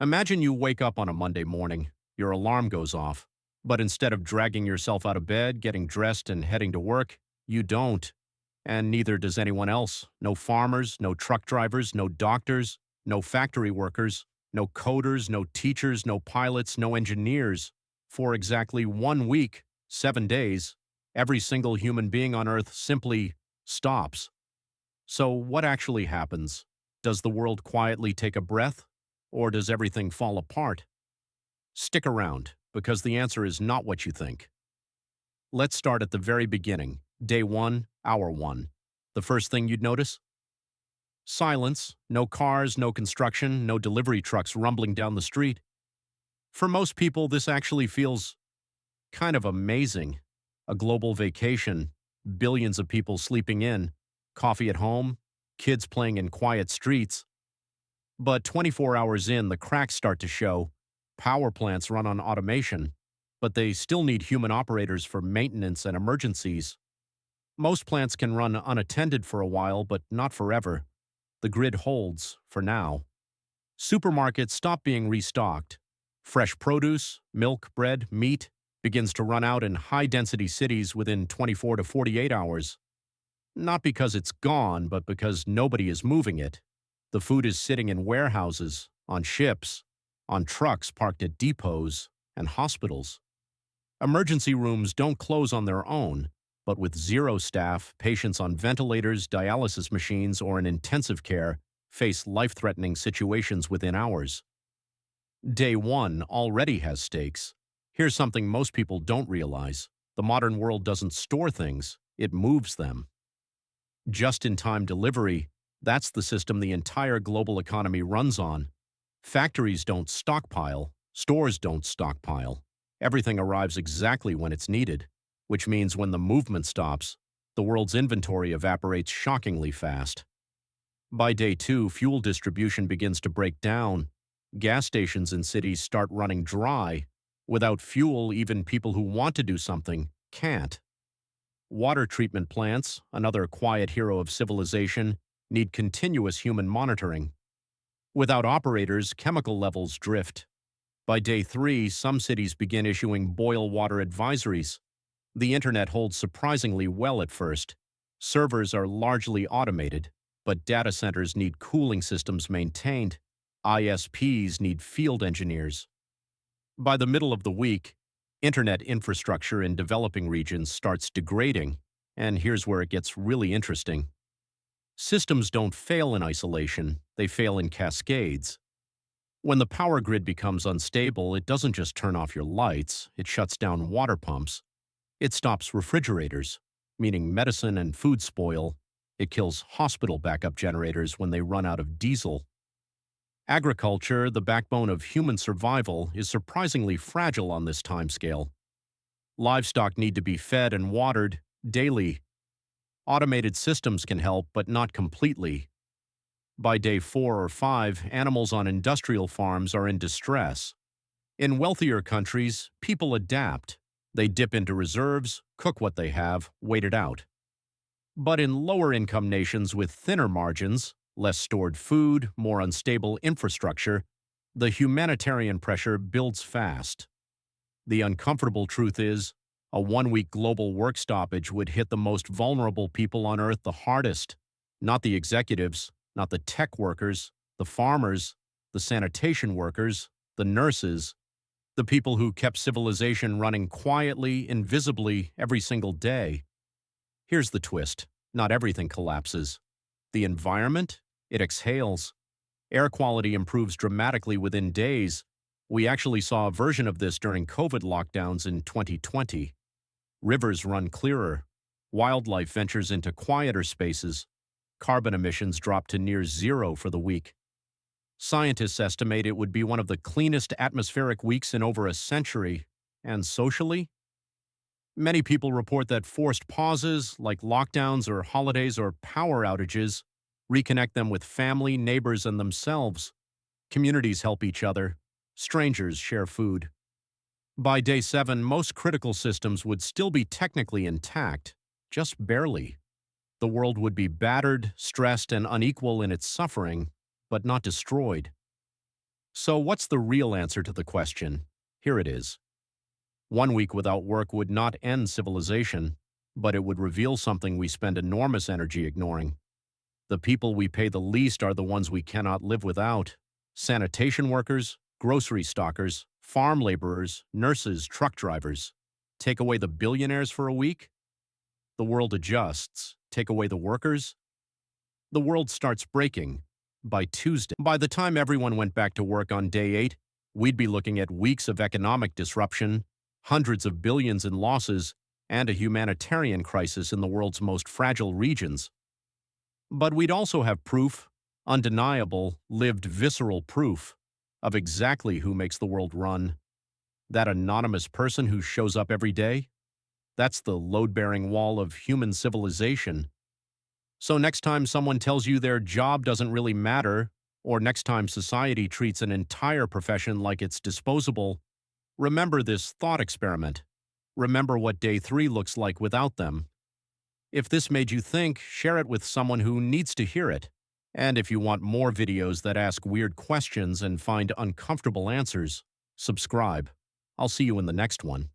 Imagine you wake up on a Monday morning, your alarm goes off, but instead of dragging yourself out of bed, getting dressed, and heading to work, you don't. And neither does anyone else. No farmers, no truck drivers, no doctors, no factory workers, no coders, no teachers, no pilots, no engineers. For exactly 1 week, 7 days, every single human being on Earth simply stops. So, what actually happens? Does the world quietly take a breath? Or does everything fall apart? Stick around, because the answer is not what you think. Let's start at the very beginning. Day 1, hour 1. The first thing you'd notice? Silence. No cars, no construction, no delivery trucks rumbling down the street. For most people, this actually feels kind of amazing. A global vacation, billions of people sleeping in, coffee at home, kids playing in quiet streets. But 24 hours in, the cracks start to show. Power plants run on automation, but they still need human operators for maintenance and emergencies. Most plants can run unattended for a while, but not forever. The grid holds, for now. Supermarkets stop being restocked. Fresh produce, milk, bread, meat begins to run out in high-density cities within 24 to 48 hours. Not because it's gone, but because nobody is moving it. The food is sitting in warehouses, on ships, on trucks parked at depots and hospitals. Emergency rooms don't close on their own, but with zero staff, patients on ventilators, dialysis machines, or in intensive care face life-threatening situations within hours. Day 1 already has stakes. Here's something most people don't realize. The modern world doesn't store things, it moves them. Just-in-time delivery, that's the system the entire global economy runs on. Factories don't stockpile, stores don't stockpile. Everything arrives exactly when it's needed, which means when the movement stops, the world's inventory evaporates shockingly fast. By day 2, fuel distribution begins to break down. Gas stations in cities start running dry. Without fuel, even people who want to do something can't. Water treatment plants, another quiet hero of civilization, need continuous human monitoring. Without operators, chemical levels drift. By day 3, some cities begin issuing boil water advisories. The internet holds surprisingly well at first. Servers are largely automated, but data centers need cooling systems maintained. ISPs need field engineers. By the middle of the week, internet infrastructure in developing regions starts degrading, and here's where it gets really interesting. Systems don't fail in isolation, they fail in cascades. When the power grid becomes unstable, it doesn't just turn off your lights, it shuts down water pumps. It stops refrigerators, meaning medicine and food spoil. It kills hospital backup generators when they run out of diesel. Agriculture, the backbone of human survival, is surprisingly fragile on this timescale. Livestock need to be fed and watered daily. Automated systems can help, but not completely. By day 4 or 5, animals on industrial farms are in distress. In wealthier countries, people adapt. They dip into reserves, cook what they have, wait it out. But in lower-income nations with thinner margins, less stored food, more unstable infrastructure, the humanitarian pressure builds fast. The uncomfortable truth is, a 1-week global work stoppage would hit the most vulnerable people on Earth the hardest. Not the executives, not the tech workers, the farmers, the sanitation workers, the nurses, the people who kept civilization running quietly, invisibly, every single day. Here's the twist. Not everything collapses. The environment? It exhales. Air quality improves dramatically within days. We actually saw a version of this during COVID lockdowns in 2020. Rivers run clearer. Wildlife ventures into quieter spaces. Carbon emissions drop to near zero for the week. Scientists estimate it would be one of the cleanest atmospheric weeks in over a century. And socially? Many people report that forced pauses, like lockdowns or holidays or power outages, reconnect them with family, neighbors, and themselves. Communities help each other. Strangers share food. By day 7, most critical systems would still be technically intact, just barely. The world would be battered, stressed, and unequal in its suffering, but not destroyed. So, what's the real answer to the question? Here it is. 1 week without work would not end civilization, but it would reveal something we spend enormous energy ignoring. The people we pay the least are the ones we cannot live without: sanitation workers, grocery stockers, farm laborers, nurses, truck drivers. Take away the billionaires for a week, the world adjusts. Take away the workers, the world starts breaking. By Tuesday, by the time everyone went back to work on day 8, we'd be looking at weeks of economic disruption, hundreds of billions in losses, and a humanitarian crisis in the world's most fragile regions. But we'd also have proof, undeniable, lived, visceral proof, of exactly who makes the world run. That anonymous person who shows up every day? That's the load-bearing wall of human civilization. So next time someone tells you their job doesn't really matter, or next time society treats an entire profession like it's disposable, remember this thought experiment. Remember what day 3 looks like without them. If this made you think, share it with someone who needs to hear it. And if you want more videos that ask weird questions and find uncomfortable answers, subscribe. I'll see you in the next one.